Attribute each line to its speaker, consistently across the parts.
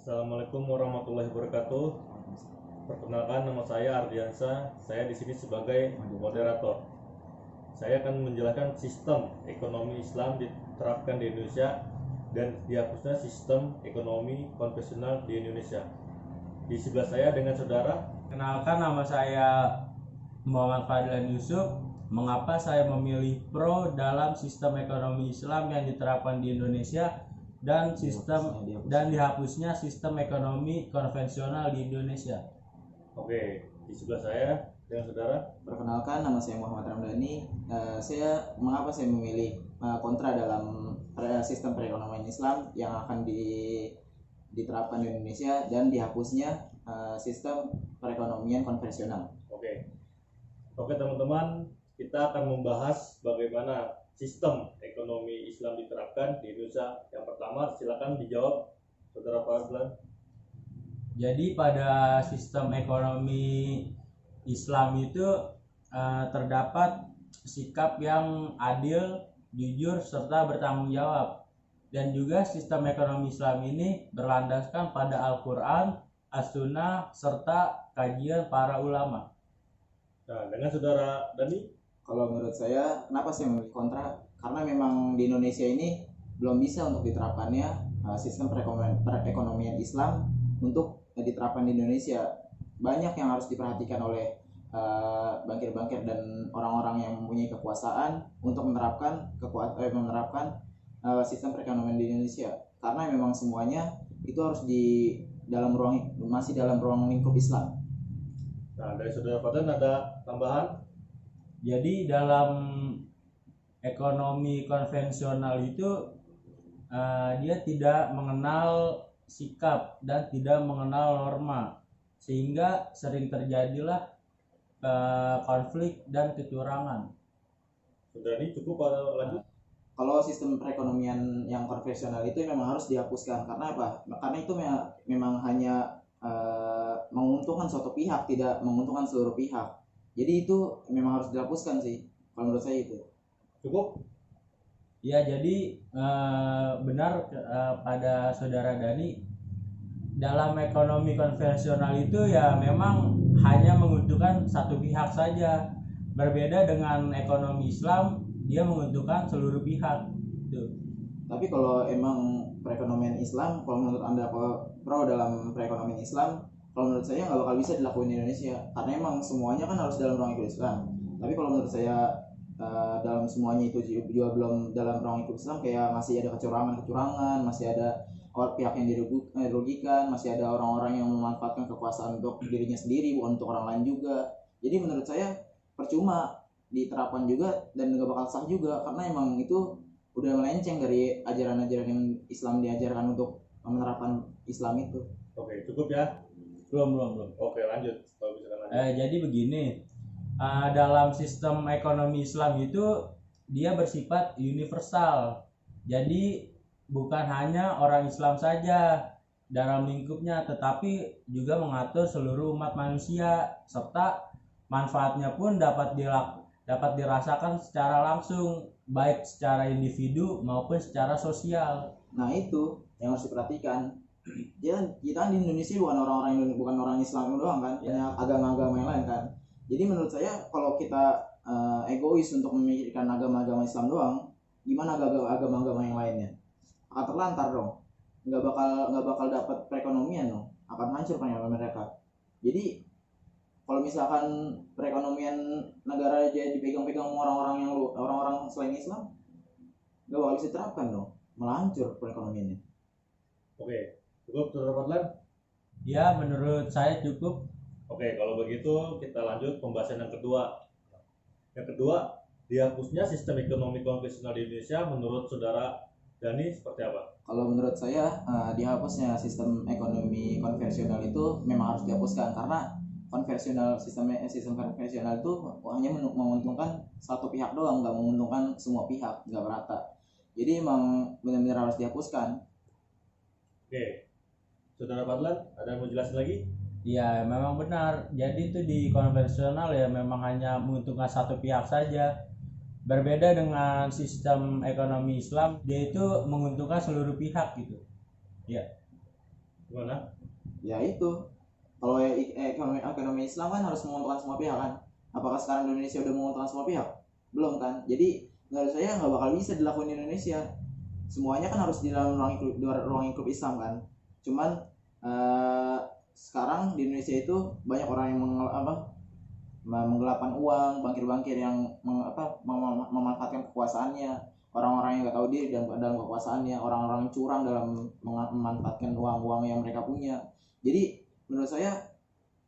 Speaker 1: Assalamualaikum warahmatullahi wabarakatuh. Perkenalkan, nama saya Ardiansa. Saya di sini sebagai moderator. Saya akan menjelaskan sistem ekonomi Islam diterapkan di Indonesia dan dihapusnya sistem ekonomi konvensional di Indonesia. Di sebelah saya dengan saudara.
Speaker 2: Kenalkan, nama saya Muhammad Fadlan Yusuf. Mengapa saya memilih pro dalam sistem ekonomi Islam yang diterapkan di Indonesia dan dihapusnya sistem ekonomi konvensional di Indonesia?
Speaker 1: Oke, di sebelah saya dengan saudara.
Speaker 3: Perkenalkan, nama saya Muhammad Ramdhani. Mengapa saya memilih kontra dalam sistem perekonomian Islam yang akan diterapkan di Indonesia dan dihapusnya sistem perekonomian konvensional.
Speaker 1: Oke teman-teman, kita akan membahas bagaimana sistem ekonomi Islam diterapkan di Indonesia. Yang pertama, silakan dijawab saudara Fadlan.
Speaker 2: Jadi pada sistem ekonomi Islam itu terdapat sikap yang adil, jujur, serta bertanggung jawab. Dan juga sistem ekonomi Islam ini berlandaskan pada Al-Quran, As-Sunnah, serta kajian para ulama.
Speaker 1: Nah, dengan saudara Dani.
Speaker 3: Kalau menurut saya, kenapa saya memilih kontra? Karena memang di Indonesia ini belum bisa untuk diterapkannya sistem perekonomian Islam untuk diterapkan di Indonesia. Banyak yang harus diperhatikan oleh bankir-bankir dan orang-orang yang mempunyai kekuasaan untuk menerapkan sistem perekonomian di Indonesia. Karena memang semuanya itu harus masih dalam ruang lingkup Islam.
Speaker 1: Nah, dari saudara Fadlan ada tambahan?
Speaker 2: Jadi dalam ekonomi konvensional itu dia tidak mengenal sikap dan tidak mengenal norma, sehingga sering terjadilah konflik dan kecurangan.
Speaker 1: Saudara ini cukup atau lanjut?
Speaker 3: Kalau sistem perekonomian yang konvensional itu memang harus dihapuskan. Karena apa? Karena itu memang hanya menguntungkan suatu pihak, tidak menguntungkan seluruh pihak. Jadi itu memang harus dihapuskan sih, kalau menurut saya itu.
Speaker 1: Cukup?
Speaker 2: Ya, jadi benar pada saudara Dani, dalam ekonomi konvensional itu ya memang hanya menguntungkan satu pihak saja. Berbeda dengan ekonomi Islam, dia menguntungkan seluruh pihak. Gitu.
Speaker 3: Tapi kalau emang perekonomian Islam, kalau menurut Anda pro dalam perekonomian Islam, kalau menurut saya nggak bakal bisa dilakukan di Indonesia, karena emang semuanya kan harus dalam ruang lingkup Islam. Tapi kalau menurut saya dalam semuanya itu juga belum dalam ruang lingkup Islam, kayak masih ada kecurangan, masih ada pihak yang dirugikan, masih ada orang-orang yang memanfaatkan kekuasaan untuk dirinya sendiri, bukan untuk orang lain juga. Jadi menurut saya percuma diterapkan juga dan nggak bakal sah juga, karena emang itu udah melenceng dari ajaran-ajaran yang Islam diajarkan untuk menerapkan Islam itu.
Speaker 1: Oke, cukup ya?
Speaker 2: Belum.
Speaker 1: Oke, lanjut. Kalau misalkan lanjut.
Speaker 2: Jadi begini, dalam sistem ekonomi Islam itu dia bersifat universal. Jadi bukan hanya orang Islam saja dalam lingkupnya, tetapi juga mengatur seluruh umat manusia, serta manfaatnya pun dapat dirasakan secara langsung, baik secara individu maupun secara sosial.
Speaker 3: Nah itu yang harus diperhatikan. Kita di Indonesia bukan orang Islam doang kan, banyak agama-agama yang lain kan. Jadi menurut saya kalau kita egois untuk memikirkan agama-agama Islam doang, gimana agama-agama yang lainnya? Akan terlantar dong, nggak bakal dapat perekonomian dong, akan hancur perekonomian mereka. Jadi kalau misalkan perekonomian negara aja dipegang-pegang orang-orang selain Islam, nggak bakal bisa diterapkan dong, malah hancur perekonomiannya.
Speaker 1: Oke. Cukup, saudara Fadlan?
Speaker 2: Ya, menurut saya cukup.
Speaker 1: Oke, kalau begitu kita lanjut pembahasan yang kedua. Yang kedua, dihapusnya sistem ekonomi konvensional di Indonesia menurut saudara Dani seperti apa?
Speaker 3: Kalau menurut saya dihapusnya sistem ekonomi konvensional itu memang harus dihapuskan, karena sistem konvensional itu hanya menguntungkan satu pihak doang, nggak menguntungkan semua pihak, nggak merata. Jadi emang benar-benar harus dihapuskan.
Speaker 1: Oke. Saudara Fadlan, ada yang mau jelasin lagi?
Speaker 2: Ya, memang benar. Jadi itu di konvensional ya memang hanya menguntungkan satu pihak saja. Berbeda dengan sistem ekonomi Islam, dia itu menguntungkan seluruh pihak gitu. Ya.
Speaker 1: Gimana?
Speaker 3: Ya itu, kalau ekonomi Islam kan harus menguntungkan semua pihak kan. Apakah sekarang Indonesia udah menguntungkan semua pihak? Belum kan. Jadi menurut saya nggak bakal bisa dilakukan di Indonesia. Semuanya kan harus di dalam ruang lingkup Islam kan. Cuman eh, sekarang di Indonesia itu banyak orang yang menggelapkan uang, bankir-bankir yang memanfaatkan kekuasaannya, orang-orang yang nggak tahu diri dalam kekuasaannya, orang-orang yang curang dalam memanfaatkan uang-uang yang mereka punya. Jadi menurut saya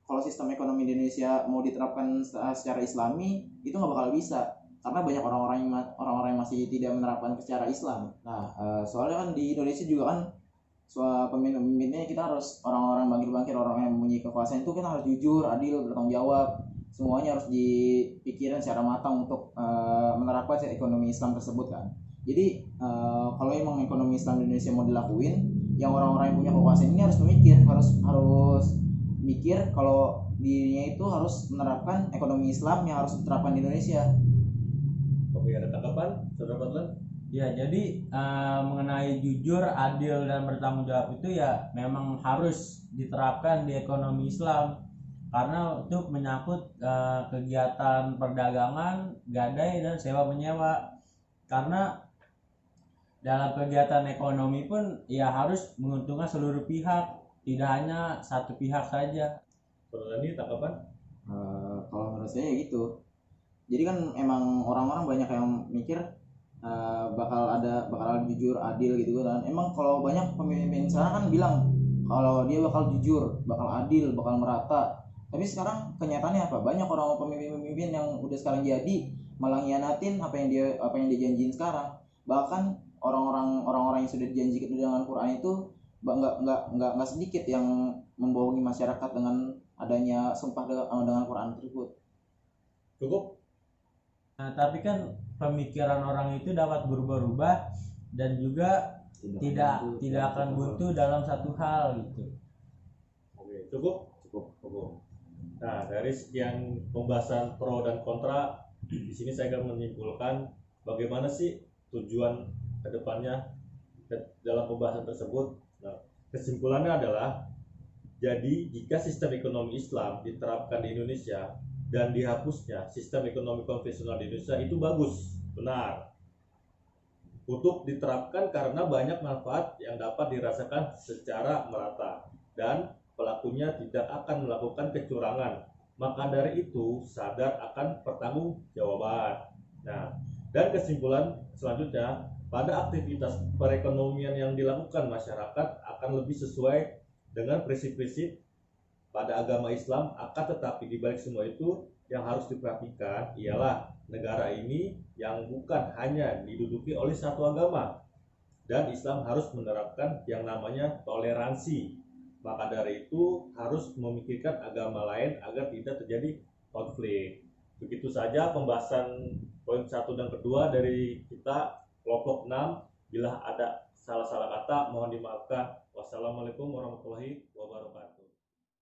Speaker 3: kalau sistem ekonomi di Indonesia mau diterapkan secara Islami itu nggak bakal bisa karena banyak orang-orang yang masih tidak menerapkan secara Islam. Nah, soalnya kan di Indonesia juga kan pemimpin-pemimpinnya kita harus orang-orang bankir-bankir, orang yang mempunyai kekuasaan itu kita harus jujur, adil, bertanggung jawab. Semuanya harus dipikirkan secara matang untuk menerapkan ekonomi Islam tersebut kan. Jadi kalau emang ekonomi Islam di Indonesia mau dilakuin, yang orang-orang yang punya kekuasaan ini harus harus mikir kalau dirinya itu harus menerapkan ekonomi Islam yang harus diterapkan di Indonesia.
Speaker 1: Oke, ada tanggapan, Saudara Fadlan?
Speaker 2: Ya, jadi mengenai jujur, adil, dan bertanggung jawab itu ya memang harus diterapkan di ekonomi Islam karena untuk menyangkut kegiatan perdagangan, gadai, dan sewa menyewa. Karena dalam kegiatan ekonomi pun ya harus menguntungkan seluruh pihak, tidak hanya satu pihak saja.
Speaker 1: Saudara ini tanggapan?
Speaker 3: Kalau menurut saya gitu. Jadi kan emang orang-orang banyak yang mikir bakal ada jujur, adil gitu kan. Emang kalau banyak pemimpin sekarang kan bilang kalau dia bakal jujur, bakal adil, bakal merata. Tapi sekarang kenyataannya apa? Banyak orang pemimpin-pemimpin yang udah sekarang jadi malah ngianatin apa yang dia janjiin sekarang. Bahkan orang-orang yang sudah dijanjikan dengan Quran itu nggak sedikit yang membohongi masyarakat dengan adanya sumpah dengan Quran tersebut.
Speaker 1: Cukup?
Speaker 2: Nah, tapi kan pemikiran orang itu dapat berubah-ubah dan juga tidak akan buntu dalam satu hal gitu.
Speaker 1: Oke, cukup. Nah, dari sekian pembahasan pro dan kontra, di sini saya akan menyimpulkan bagaimana sih tujuan kedepannya dalam pembahasan tersebut. Nah, kesimpulannya adalah, jadi jika sistem ekonomi Islam diterapkan di Indonesia dan dihapusnya sistem ekonomi konvensional di Indonesia, itu bagus, benar, untuk diterapkan karena banyak manfaat yang dapat dirasakan secara merata dan pelakunya tidak akan melakukan kecurangan. Maka dari itu sadar akan pertanggungjawaban. Nah, dan kesimpulan selanjutnya, pada aktivitas perekonomian yang dilakukan masyarakat akan lebih sesuai dengan prinsip-prinsip pada agama Islam. Akan tetapi di balik semua itu yang harus diperhatikan ialah negara ini yang bukan hanya diduduki oleh satu agama, dan Islam harus menerapkan yang namanya toleransi. Maka dari itu harus memikirkan agama lain agar tidak terjadi konflik. Begitu saja pembahasan poin 1 dan kedua dari kita kelompok 6. Bila ada salah-salah kata mohon dimaafkan. Wassalamualaikum warahmatullahi wabarakatuh.